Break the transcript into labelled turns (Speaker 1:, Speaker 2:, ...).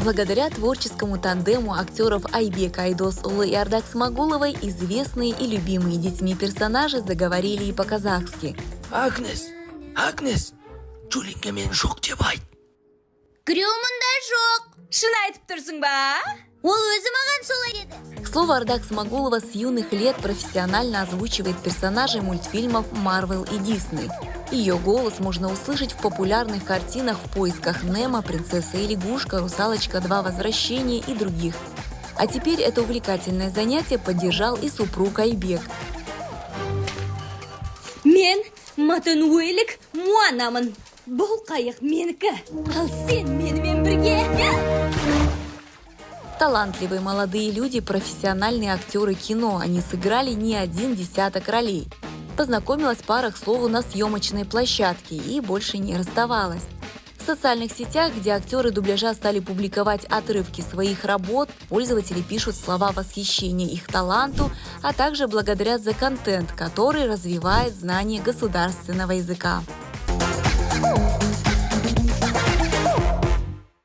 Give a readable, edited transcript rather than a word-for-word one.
Speaker 1: Благодаря творческому тандему актеров Айбек Айдосулы и Ардак Смагуловой известные и любимые детьми персонажи заговорили и по-казахски.
Speaker 2: Агнес, Чулинге мен жоқ деп айт.
Speaker 3: Күреуімінде жоқ.
Speaker 4: Шын айтып тұрсың ба?
Speaker 3: Ол өзі маған солай деді.
Speaker 1: К слову, Ардак Смагулова с юных лет профессионально озвучивает персонажей мультфильмов Marvel и Disney. Ее голос можно услышать в популярных картинах «В поисках Немо», «Принцесса и лягушка», «Русалочка 2. Возвращение» и других. А теперь это увлекательное занятие поддержал и супруг Айбек.
Speaker 4: Мен Матануэлик Муанамын. Бұл қайық менікі, ал сен менімен бірге.
Speaker 1: Талантливые молодые люди, профессиональные актеры кино. Они сыграли не один десяток ролей. Познакомилась пара, к слову, на съемочной площадке и больше не расставалась. В социальных сетях, где актеры дубляжа стали публиковать отрывки своих работ, пользователи пишут слова восхищения их таланту, а также благодарят за контент, который развивает знание государственного языка.